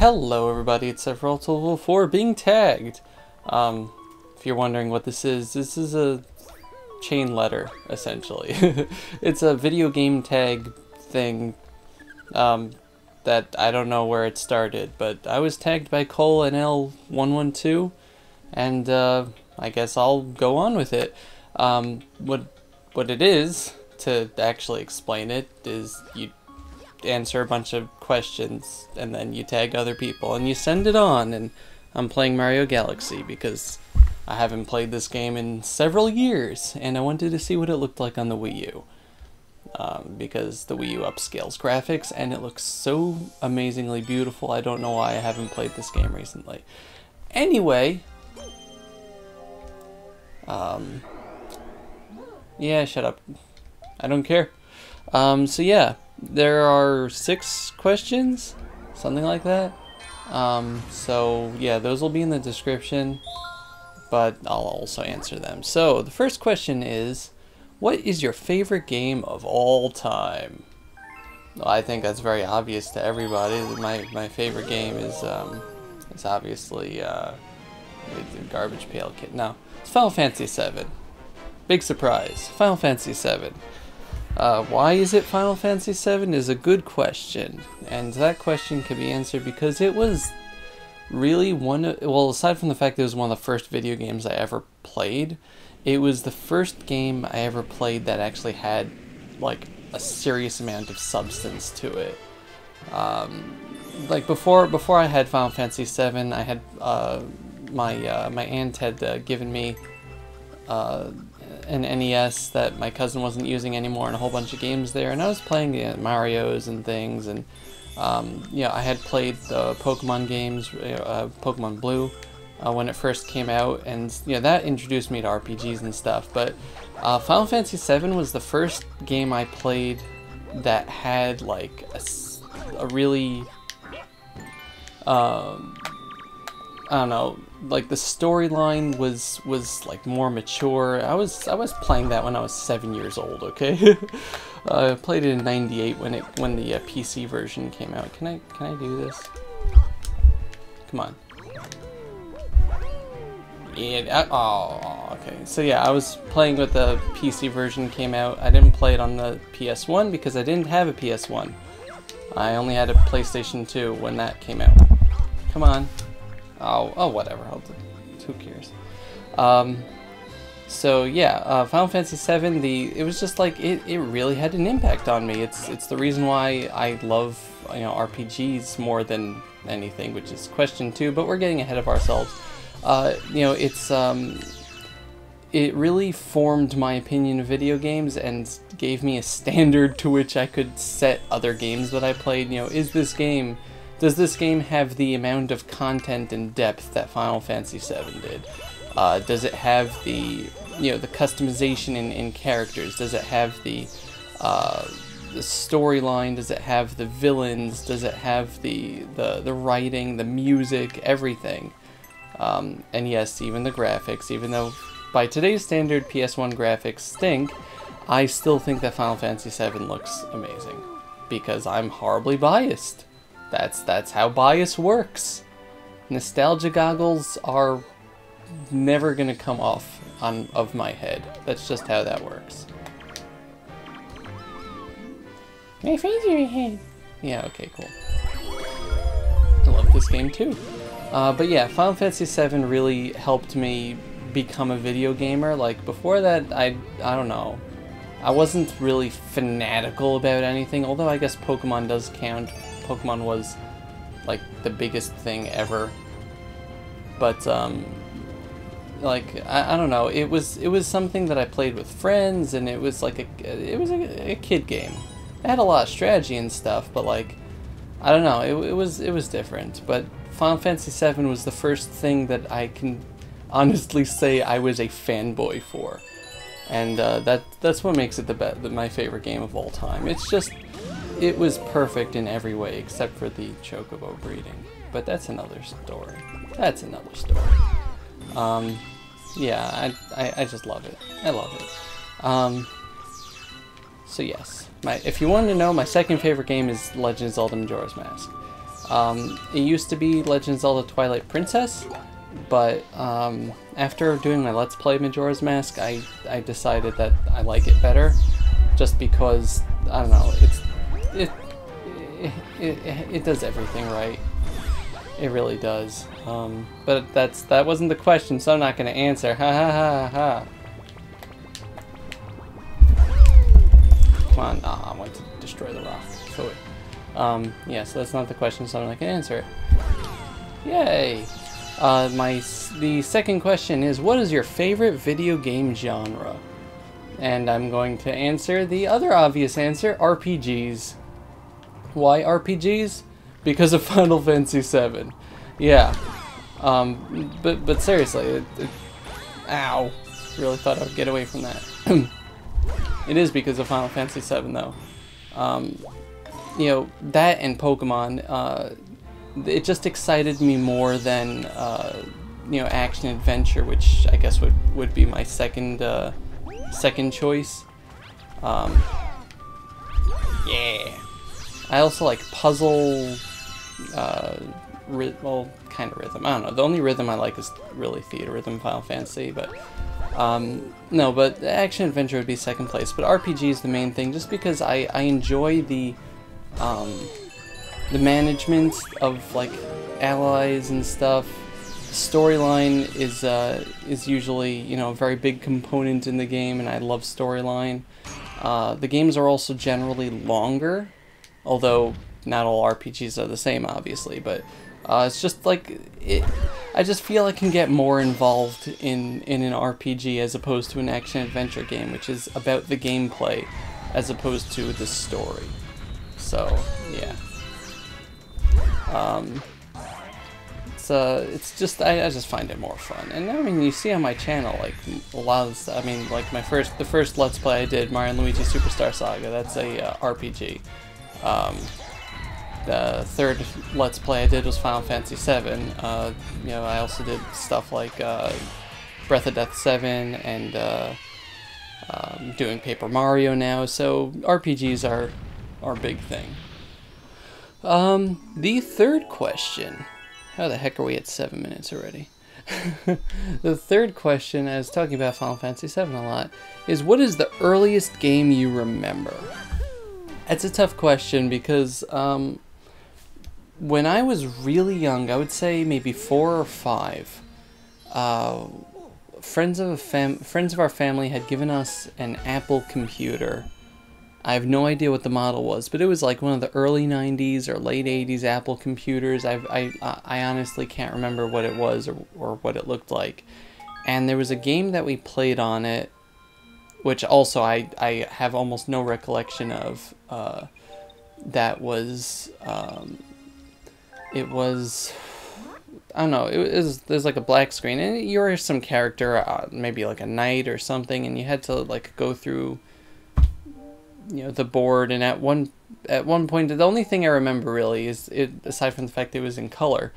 Hello everybody, it's Sephiroth4 being tagged. If you're wondering what this is a chain letter, essentially. It's a video game tag thing, that I don't know where it started, but I was tagged by Cole and L112, and I guess I'll go on with it. What it is, to actually explain it, is you answer a bunch of questions and then you tag other people and you send it on. And I'm playing Mario Galaxy because I haven't played this game in several years and I wanted to see what it looked like on the Wii U, because the Wii U upscales graphics and it looks so amazingly beautiful. I don't know why I haven't played this game recently. Anyway, yeah, shut up, I don't care. So yeah, there are 6 questions, something like that. So yeah, those will be in the description, but I'll also answer them. So the first question is, what is your favorite game of all time? Well, I think that's very obvious to everybody. My favorite game is obviously Garbage Pail Kid. No, it's Final Fantasy VII. Big surprise, Final Fantasy VII. Why is it Final Fantasy VII is a good question, and that question can be answered because it was really well, aside from the fact that it was one of the first video games I ever played, it was the first game I ever played that actually had, like, a serious amount of substance to it. Like, before I had Final Fantasy VII, I had, my aunt had given me, an NES that my cousin wasn't using anymore, and a whole bunch of games there, and I was playing Mario's and things, and yeah, I had played the Pokemon games, Pokemon Blue, when it first came out, and yeah, that introduced me to RPGs and stuff. But Final Fantasy VII was the first game I played that had like a really I don't know, like the storyline was like more mature. I was playing that when I was 7 years old, okay? I played it in '98 when the PC version came out. Can I do this? Come on. Yeah. Oh, okay. So yeah, I was playing with the PC version came out. I didn't play it on the PS1 because I didn't have a PS1. I only had a PlayStation 2 when that came out. Come on. Oh, whatever. Who cares? So yeah, Final Fantasy VII. It was just like it really had an impact on me. It's the reason why I love, you know, RPGs more than anything, which is question 2. But we're getting ahead of ourselves. You know, it really formed my opinion of video games and gave me a standard to which I could set other games that I played. You know, does this game have the amount of content and depth that Final Fantasy VII did? Does it have the, you know, the customization in characters? Does it have the storyline? Does it have the villains? Does it have the writing, the music, everything? And yes, even the graphics. Even though by today's standard PS1 graphics stink, I still think that Final Fantasy VII looks amazing because I'm horribly biased. That's how bias works. Nostalgia goggles are never gonna come off of my head. That's just how that works. My face in your head. Yeah, okay, cool. I love this game too. But yeah, Final Fantasy VII really helped me become a video gamer. Like, before that, I don't know. I wasn't really fanatical about anything, although I guess Pokemon does count. Pokemon was like the biggest thing ever, but like I don't know, it was something that I played with friends, and it was like a kid game. It had a lot of strategy and stuff, but like, I don't know, it was different. But Final Fantasy VII was the first thing that I can honestly say I was a fanboy for, and that's what makes it my favorite game of all time. It's just, it was perfect in every way except for the Chocobo breeding. But that's another story. That's another story. Yeah, I just love it. I love it. So yes, if you wanted to know, my second favorite game is Legend of Zelda Majora's Mask. It used to be Legend of Zelda Twilight Princess, but after doing my Let's Play Majora's Mask, I decided that I like it better, just because, I don't know, it does everything right. It really does. But that wasn't the question, so I'm not going to answer. Ha ha ha ha. Come on, I want to destroy the rock. So yeah, so that's not the question, so I'm not going to answer it. Yay! The second question is, what is your favorite video game genre? And I'm going to answer the other obvious answer, RPGs. Why RPGs? Because of Final Fantasy VII. Yeah. But seriously, ow. Really thought I would get away from that. It is because of Final Fantasy VII, though. You know, that and Pokemon, it just excited me more than, you know, action adventure, which I guess would be my second choice. Yeah. I also like puzzle, well, kind of rhythm. I don't know. The only rhythm I like is really Theater Rhythm Final Fantasy, but no, but action adventure would be second place. But RPG is the main thing, just because I enjoy the management of like allies and stuff. The storyline is usually, you know, a very big component in the game, and I love storyline. The games are also generally longer, although not all RPGs are the same, obviously, but it's just like, I just feel I can get more involved in an RPG as opposed to an action-adventure game, which is about the gameplay as opposed to the story. So, yeah. It's just, I just find it more fun. And I mean, you see on my channel, like, a lot of stuff. I mean, like, the first Let's Play I did, Mario & Luigi Superstar Saga, that's a RPG. The third Let's Play I did was Final Fantasy VII. You know, I also did stuff like Breath of Death 7 and doing Paper Mario now, so RPGs are a big thing. The third question. How the heck are we at 7 minutes already? The third question, I was talking about Final Fantasy VII a lot, is what is the earliest game you remember? It's a tough question because when I was really young, I would say maybe 4 or 5, friends of our family had given us an Apple computer. I have no idea what the model was, but it was like one of the early 90s or late 80s Apple computers. I honestly can't remember what it was or what it looked like. And there was a game that we played on it, which also I have almost no recollection of. That was, it was, I don't know, there's like a black screen, and you were some character, maybe like a knight or something, and you had to like go through, you know, the board, and at one point, the only thing I remember really is, aside from the fact that it was in color,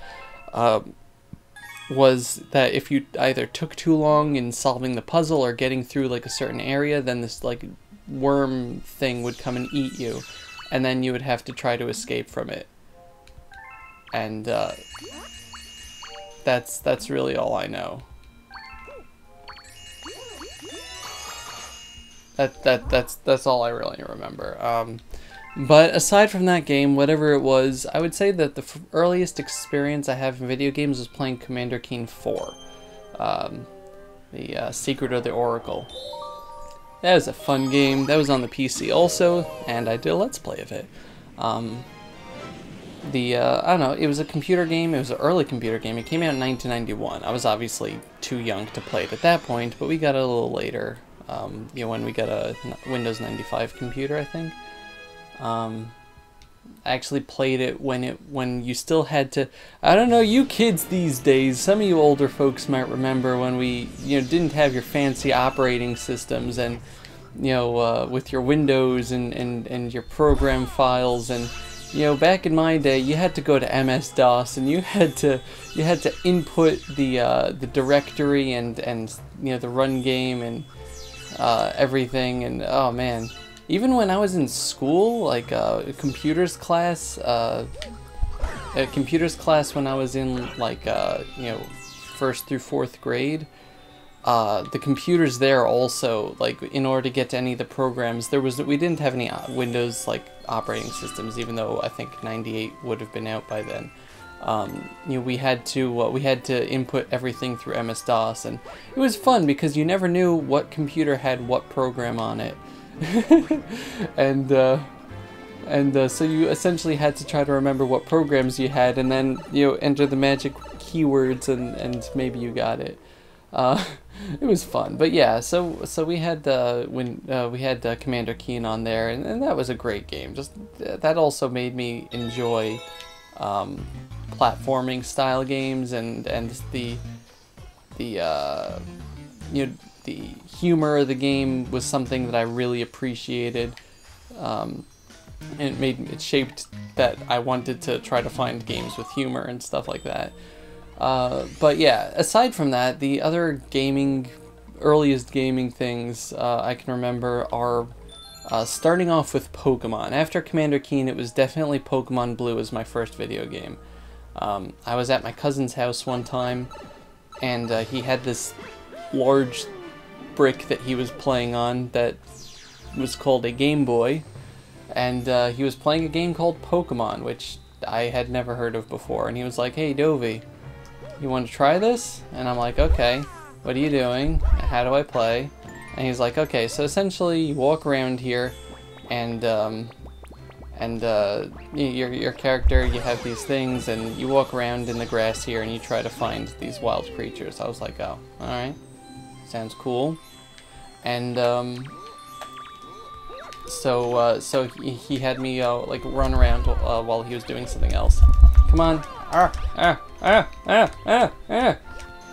was that if you either took too long in solving the puzzle or getting through like a certain area, then this like worm thing would come and eat you, and then you would have to try to escape from it. And that's really all I know. That's all I really remember. But aside from that game, whatever it was, I would say that the earliest experience I have in video games was playing Commander Keen 4, the Secret of the Oracle. That was a fun game. That was on the PC also, and I did a Let's Play of it. I don't know, it was a computer game. It was an early computer game. It came out in 1991. I was obviously too young to play it at that point, but we got it a little later. You know, when we got a Windows 95 computer, I think. I actually played it when you still had to, I don't know, you kids these days, some of you older folks might remember when we, you know, didn't have your fancy operating systems, and, you know, with your Windows and your program files, and, you know, back in my day, you had to go to MS-DOS, and you had to input the directory and you know, the run game and everything, and oh man. Even when I was in school, like computers class, a computers class when I was in like you know, 1st through 4th grade. The computers there also, like, in order to get to any of the programs, we didn't have any Windows like operating systems, even though I think 98 would have been out by then. You know, we had to input everything through MS-DOS, and it was fun because you never knew what computer had what program on it. and so you essentially had to try to remember what programs you had, and then, you know, enter the magic keywords, and maybe you got it. It was fun. But yeah, so we had Commander Keen on there, and that was a great game. Just that also made me enjoy platforming style games, and the you know, the humor of the game was something that I really appreciated, and it shaped that I wanted to try to find games with humor and stuff like that. But yeah, aside from that, the other earliest gaming things I can remember are starting off with Pokemon. After Commander Keen, it was definitely Pokemon Blue as my first video game. I was at my cousin's house one time, and he had this large brick that he was playing on that was called a Game Boy, and he was playing a game called Pokemon, which I had never heard of before, and he was like, "Hey Dovey, you want to try this?" And I'm like, "Okay, what are you doing? How do I play?" And he's like, "Okay, so essentially you walk around here, and your character, you have these things, and you walk around in the grass here, and you try to find these wild creatures." I was like, "Oh, alright, sounds cool." And so he had me like run around while he was doing something else. Come on.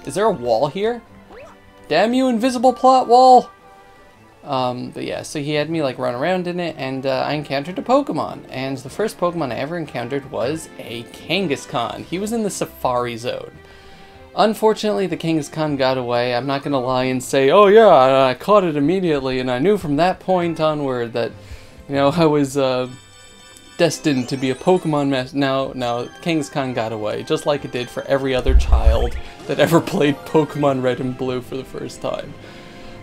Is there a wall here? Damn you, invisible plot wall! But yeah, so he had me like run around in it, and I encountered a Pokemon, and the first Pokemon I ever encountered was a Kangaskhan. He was in the Safari Zone. Unfortunately, the Kangaskhan got away. I'm not gonna lie and say, "Oh yeah, I caught it immediately, and I knew from that point onward that, you know, I was destined to be a Pokemon master." No, Kangaskhan got away, just like it did for every other child that ever played Pokemon Red and Blue for the first time.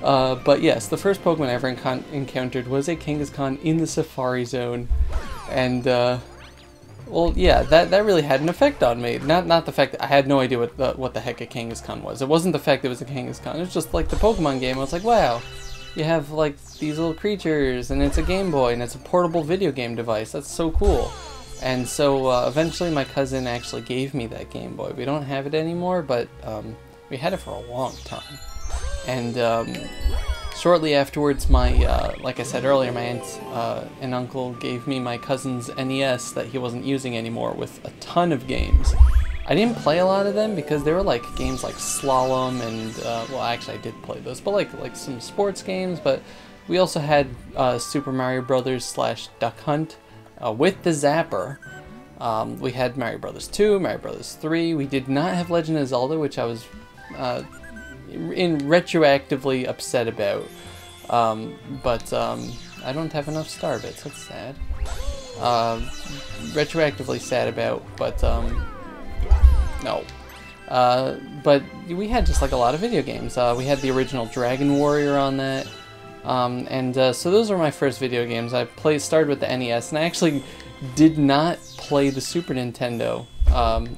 But yes, the first Pokemon I ever encountered was a Kangaskhan in the Safari Zone, and well, yeah, that really had an effect on me. Not the fact that I had no idea what the heck a Kangaskhan was. It wasn't the fact that it was a Kangaskhan. It was just like the Pokemon game. I was like, wow, you have like these little creatures, and it's a Game Boy, and it's a portable video game device. That's so cool. And so eventually my cousin actually gave me that Game Boy. We don't have it anymore, but we had it for a long time. And shortly afterwards, my like I said earlier, my aunt and uncle gave me my cousin's NES that he wasn't using anymore, with a ton of games. I didn't play a lot of them because they were like games like Slalom and well, actually I did play those, but like some sports games. But we also had Super Mario Brothers / Duck Hunt with the Zapper. We had Mario Brothers 2, Mario Brothers 3. We did not have Legend of Zelda, which I was retroactively upset about, but I don't have enough star bits. That's sad. Retroactively sad about, but no. But we had just like a lot of video games. We had the original Dragon Warrior on that, and so those were my first video games. I started with the NES, and I actually did not play the Super Nintendo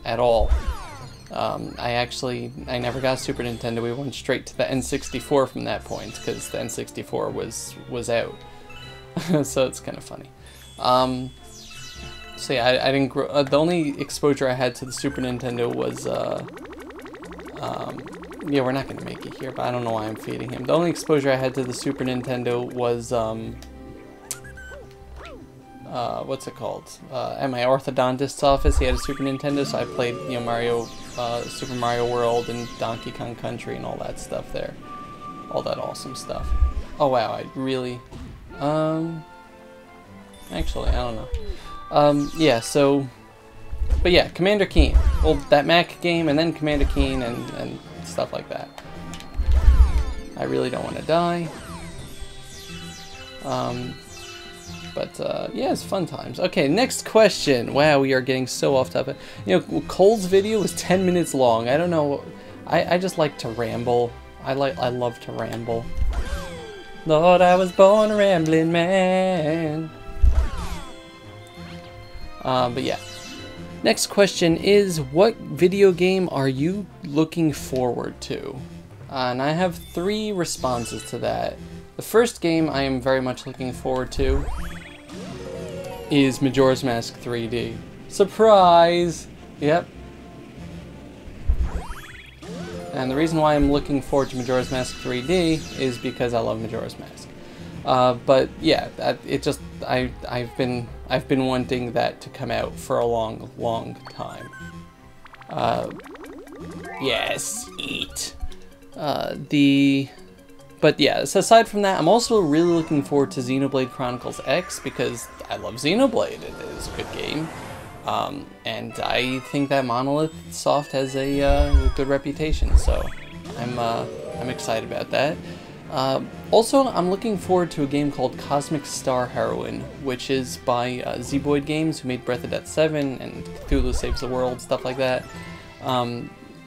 at all. I never got a Super Nintendo. We went straight to the N64 from that point, because the N64 was out. So it's kind of funny. So yeah, I didn't grow. The only exposure I had to the Super Nintendo was yeah, we're not gonna make it here, but I don't know why I'm feeding him. The only exposure I had to the Super Nintendo was what's it called? At my orthodontist's office, he had a Super Nintendo, so I played, you know, Super Mario World and Donkey Kong Country and all that stuff there. All that awesome stuff. Oh wow, I really, actually, I don't know. Yeah, so, but yeah, Commander Keen. Well, that Mac game, and then Commander Keen, and stuff like that. I really don't want to die. But yeah, it's fun times. Okay, next question. Wow, we are getting so off topic. You know, Cole's video was 10 minutes long. I don't know. I just like to ramble. I love to ramble. Lord, I was born a rambling man. But yeah. Next question is, what video game are you looking forward to? And I have 3 responses to that. The first game I am very much looking forward to is Majora's Mask 3D. Surprise! Yep. And the reason why I'm looking forward to Majora's Mask 3D is because I love Majora's Mask. But yeah, I've been wanting that to come out for a long time. Yes, eat. But yeah, so aside from that, I'm also really looking forward to Xenoblade Chronicles X because I love Xenoblade. It is a good game. And I think that Monolith Soft has a good reputation, so I'm excited about that. Also, I'm looking forward to a game called Cosmic Star Heroine, which is by Zeboyd Games, who made Breath of Death 7 and Cthulhu Saves the World, stuff like that.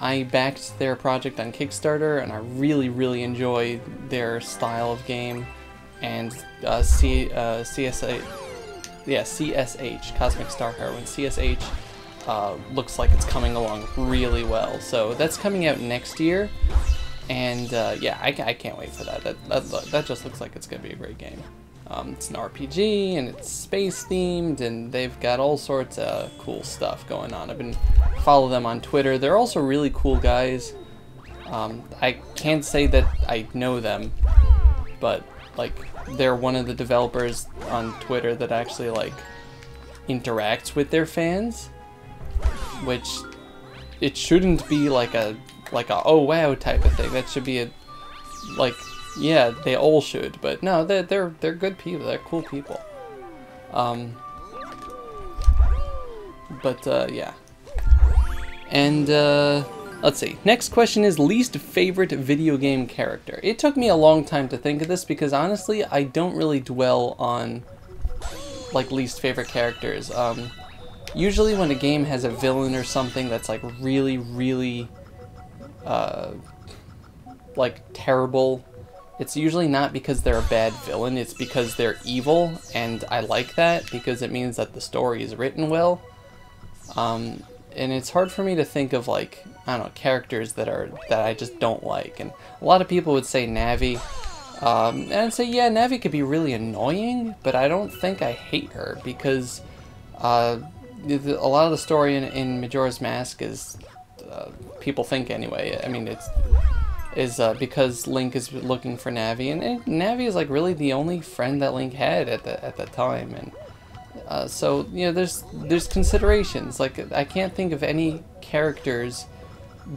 I backed their project on Kickstarter, and I really enjoy their style of game. And CSH, Cosmic Star Heroine, CSH, looks like it's coming along really well. So that's coming out next year, and yeah, I can't wait for that. That just looks like it's going to be a great game. It's an RPG, and it's space themed, and they've got all sorts of cool stuff going on. I've been follow them on Twitter. They're also really cool guys. I can't say that I know them, but like they're one of the developers on Twitter that actually like interacts with their fans, which it shouldn't be like a oh wow type of thing. That should be a like, yeah, they all should, but no, they're good people. They're cool people. Yeah. And let's see. Next question is least favorite video game character. It took me a long time to think of this because honestly, I don't really dwell on like least favorite characters. Usually when a game has a villain or something that's like really like terrible, it's usually not because they're a bad villain, it's because they're evil, and I like that because it means that the story is written well. And it's hard for me to think of like, I don't know, characters that I just don't like. And a lot of people would say Navi. And I'd say, yeah, Navi could be really annoying, but I don't think I hate her because a lot of the story in Majora's Mask is, people think anyway, I mean, is because Link is looking for Navi, and Navi is like really the only friend that Link had at that time, and so you know there's considerations. Like I can't think of any characters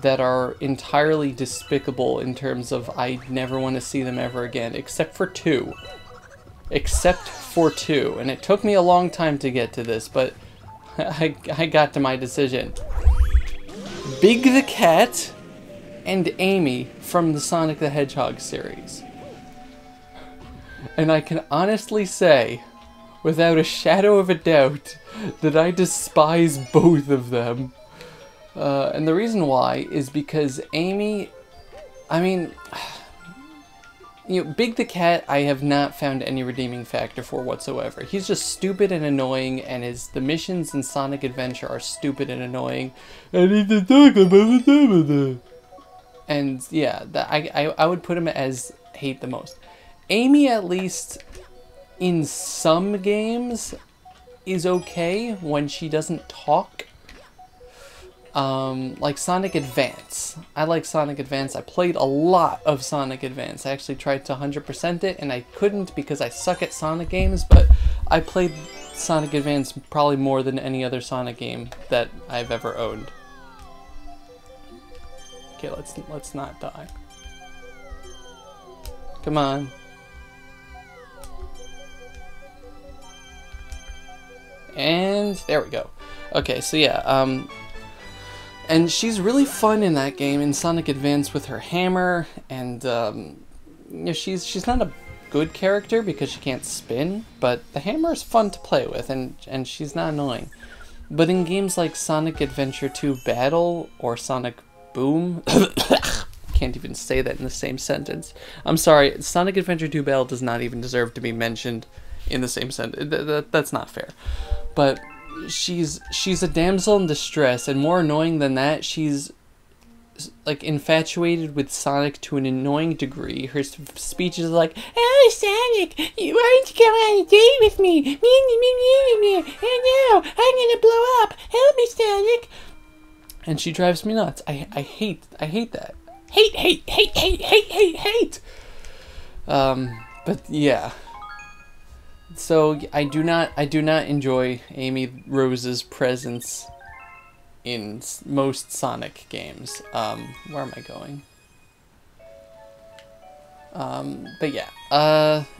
that are entirely despicable in terms of I never want to see them ever again, except for two, and it took me a long time to get to this, but I got to my decision. Big the Cat and Amy from the Sonic the Hedgehog series. And I can honestly say, without a shadow of a doubt, that I despise both of them. And the reason why is because Amy, I mean, you know, Big the Cat I have not found any redeeming factor for whatsoever. He's just stupid and annoying, and the missions in Sonic Adventure are stupid and annoying. I need to talk about it. And yeah, I would put him as hate the most. Amy, at least in some games, is okay when she doesn't talk. Like Sonic Advance. I like Sonic Advance. I played a lot of Sonic Advance. I actually tried to 100% it, and I couldn't because I suck at Sonic games, but I played Sonic Advance probably more than any other Sonic game that I've ever owned. Okay, let's not die. Come on. And there we go. Okay, so yeah, and she's really fun in that game in Sonic Advance with her hammer, and you know, she's not a good character because she can't spin, but the hammer is fun to play with, and she's not annoying. But in games like Sonic Adventure 2 Battle or Sonic Boom, can't even say that in the same sentence. I'm sorry, Sonic Adventure 2 Battle does not even deserve to be mentioned in the same sentence. That's not fair. But she's a damsel in distress, and more annoying than that, she's like infatuated with Sonic to an annoying degree. Her speech is like, "Oh, Sonic, why don't you come on a date with me? Oh no, I'm gonna blow up. Help me, Sonic." And she drives me nuts. I hate that. Hate. But yeah. So I do not enjoy Amy Rose's presence in most Sonic games. Where am I going? But yeah.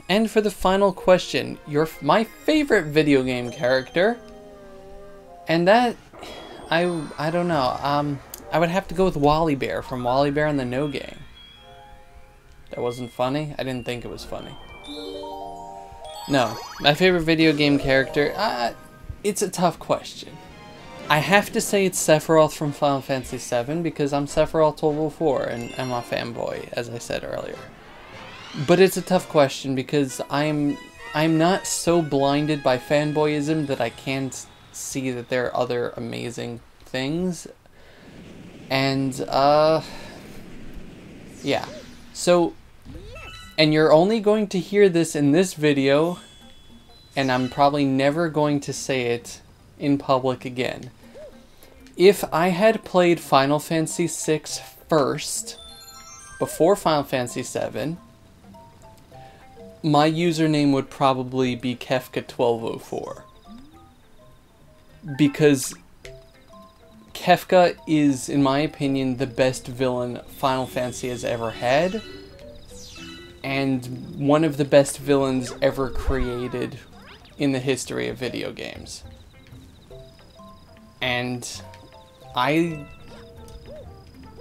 And for the final question, my favorite video game character, and that I don't know. I would have to go with Wally Bear from Wally Bear and the No Gang. That wasn't funny? I didn't think it was funny. No, my favorite video game character, it's a tough question. I have to say it's Sephiroth from Final Fantasy VII because I'm Sephiroth 1204 and I'm a fanboy, as I said earlier. But it's a tough question because I'm not so blinded by fanboyism that I can't see that there are other amazing things. And, yeah. So, and you're only going to hear this in this video, and I'm probably never going to say it in public again. If I had played Final Fantasy VI first, before Final Fantasy VII, my username would probably be Kefka1204. Because Kefka is, in my opinion, the best villain Final Fantasy has ever had, and one of the best villains ever created in the history of video games. And I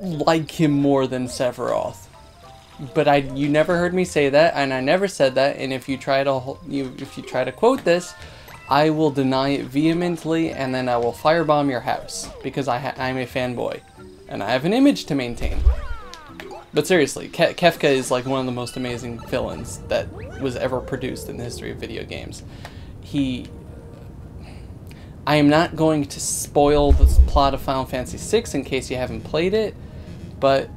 like him more than Sephiroth. But you never heard me say that, and I never said that, and if you try to quote this, I will deny it vehemently, and then I will firebomb your house, because I'm a fanboy, and I have an image to maintain. But seriously, Kefka is like one of the most amazing villains that was ever produced in the history of video games. I am not going to spoil the plot of Final Fantasy VI in case you haven't played it, but,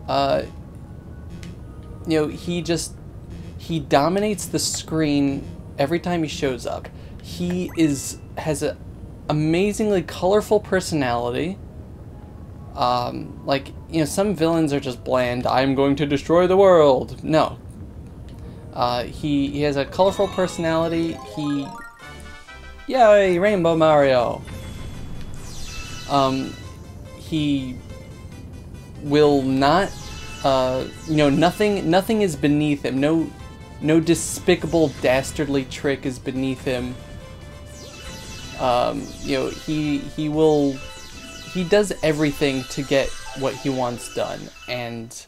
you know, he dominates the screen every time he shows up. He has an amazingly colorful personality. Like, you know, some villains are just bland, I'm going to destroy the world. No. He has a colorful personality. Yay, Rainbow Mario! He will not, you know, nothing is beneath him. No despicable, dastardly trick is beneath him. You know, he does everything to get what he wants done, and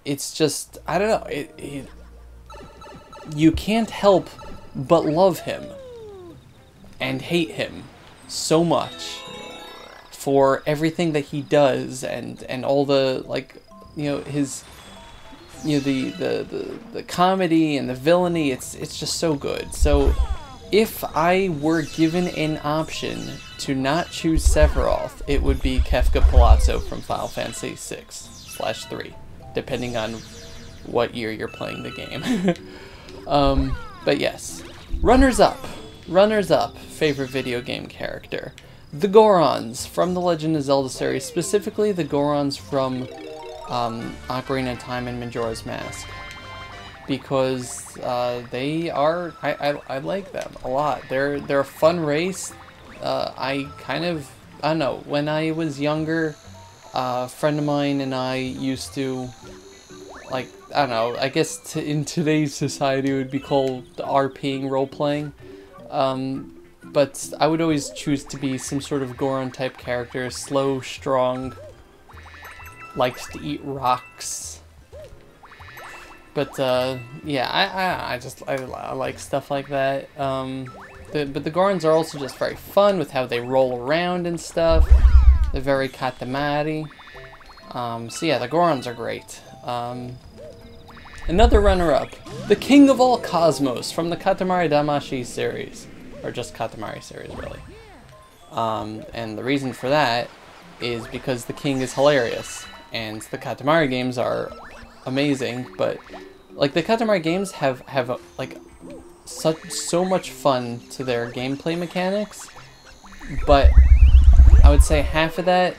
it's just, I don't know, you can't help but love him and hate him so much for everything that he does, and all the, like, you know, his, you know, the comedy and the villainy. It's just so good. So if I were given an option to not choose Sephiroth, it would be Kefka Palazzo from Final Fantasy VI/3, depending on what year you're playing the game. But yes, runners up, favorite video game character. The Gorons from the Legend of Zelda series, specifically the Gorons from Ocarina of Time and Majora's Mask, because they are, I like them a lot. They're a fun race. I don't know, when I was younger, a friend of mine and I used to, like, I don't know, I guess in today's society it would be called RPing, role-playing. But I would always choose to be some sort of Goron-type character, slow, strong, likes to eat rocks. But yeah, I like stuff like that. But the Gorons are also just very fun with how they roll around and stuff. They're very katamari. So yeah, the Gorons are great. Another runner-up, the King of All Cosmos from the Katamari Damacy series, or just Katamari series, really. And the reason for that is because the King is hilarious, and the Katamari games are amazing. But like the Katamari games have like so much fun to their gameplay mechanics, but I would say half of that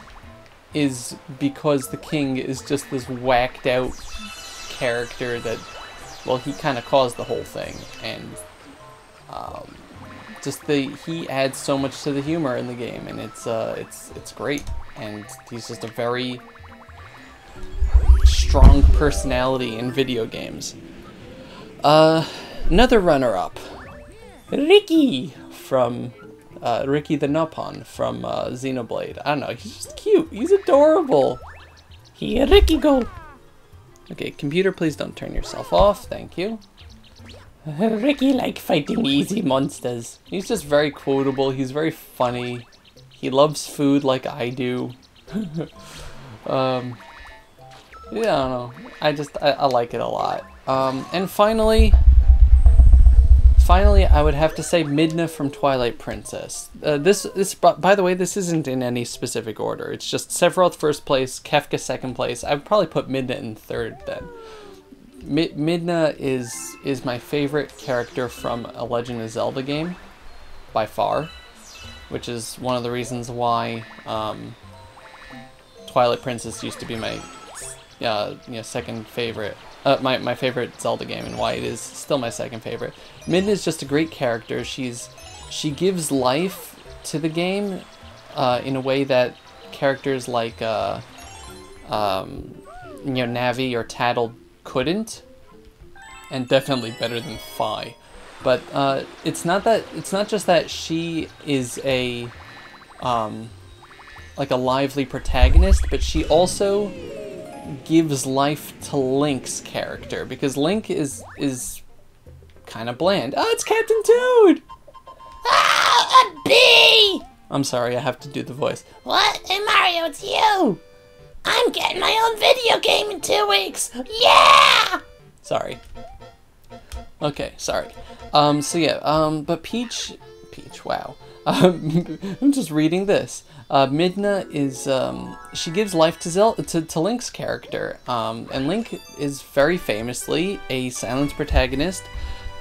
is because the King is just this whacked out character that, well, he kind of caused the whole thing, and he adds so much to the humor in the game, and it's great, and he's just a very strong personality in video games. Another runner-up, Ricky from Ricky the Nopon from Xenoblade. I don't know, he's just cute. He's adorable. Here, Ricky, go. Okay, computer, please don't turn yourself off. Thank you. Ricky like fighting easy monsters. He's just very quotable. He's very funny. He loves food like I do. Yeah, I don't know. I like it a lot. And finally, I would have to say Midna from Twilight Princess. By the way, this isn't in any specific order. It's just Sephiroth first place, Kefka second place. I would probably put Midna in third then. Midna is my favorite character from a Legend of Zelda game, by far, which is one of the reasons why Twilight Princess used to be my second favorite. My favorite Zelda game, and why it is still my second favorite. Midna is just a great character. She gives life to the game in a way that characters like Navi or Tattle couldn't, and definitely better than Fi. But it's not just that she is a like a lively protagonist, but she also gives life to Link's character, because Link is kind of bland. Oh, it's Captain Toad! Ah, a bee! I'm sorry, I have to do the voice. What? Hey Mario, it's you! I'm getting my own video game in 2 weeks! Yeah! Sorry. Okay, sorry. So yeah, but Peach, wow. I'm just reading this. Midna is, she gives life to Link's character, and Link is very famously a silent protagonist.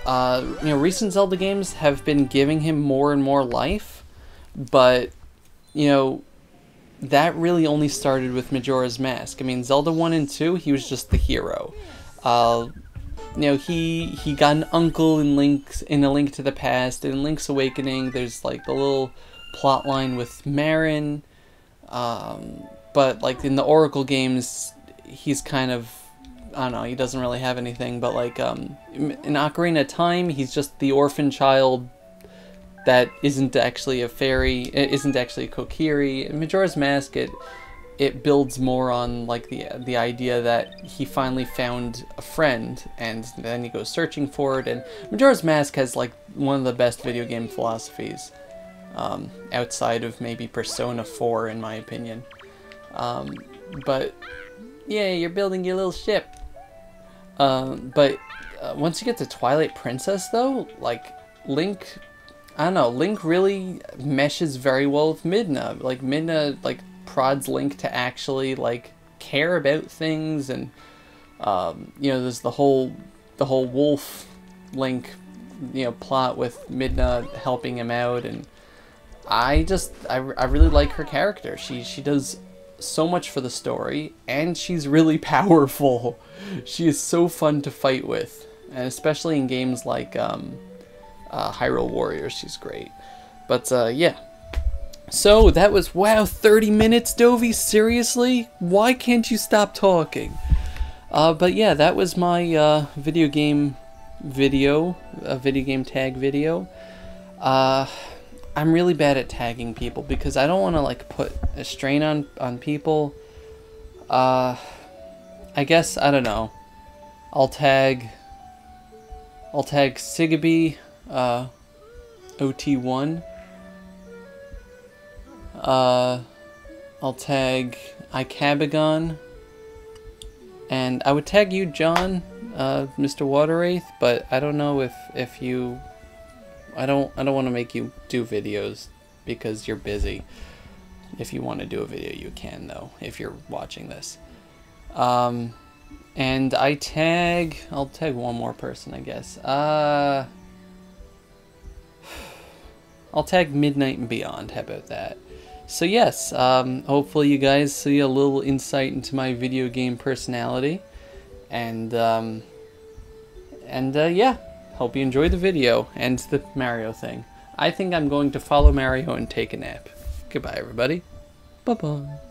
Recent Zelda games have been giving him more and more life, but, that really only started with Majora's Mask. I mean, Zelda 1 and 2, he was just the hero. He got an uncle in A Link to the Past. In Link's Awakening, there's like the little plot line with Marin, but like in the Oracle games, he's kind of, I don't know, he doesn't really have anything, but like in Ocarina of Time, he's just the orphan child that isn't actually a fairy, isn't actually a Kokiri. In Majora's Mask, it builds more on like the idea that he finally found a friend, and then he goes searching for it. And Majora's Mask has like one of the best video game philosophies, outside of maybe Persona 4 in my opinion. But yeah, you're building your little ship. But once you get to Twilight Princess though, like Link, I don't know, Link really meshes very well with Midna. Like Midna prods Link to actually like care about things, and there's the whole wolf Link plot with Midna helping him out, and I really like her character. She does so much for the story, and she's really powerful. She is so fun to fight with, and especially in games like Hyrule Warriors, she's great. But yeah. So that was, wow, 30 minutes, Dovey? Seriously? Why can't you stop talking? But yeah, that was my video game tag video. I'm really bad at tagging people because I don't want to like put a strain on people. I guess, I don't know. I'll tag Sigaby, OT1. I'll tag Icabagon, and I would tag you, John, Mr. Water Wraith, but I don't know if you. I don't want to make you do videos because you're busy. If you want to do a video, you can, though, if you're watching this. And I'll tag one more person, I guess. I'll tag Midnight and Beyond. How about that? So yes, hopefully you guys see a little insight into my video game personality, and yeah, hope you enjoyed the video and the Mario thing. I think I'm going to follow Mario and take a nap. Goodbye, everybody. Bye-bye.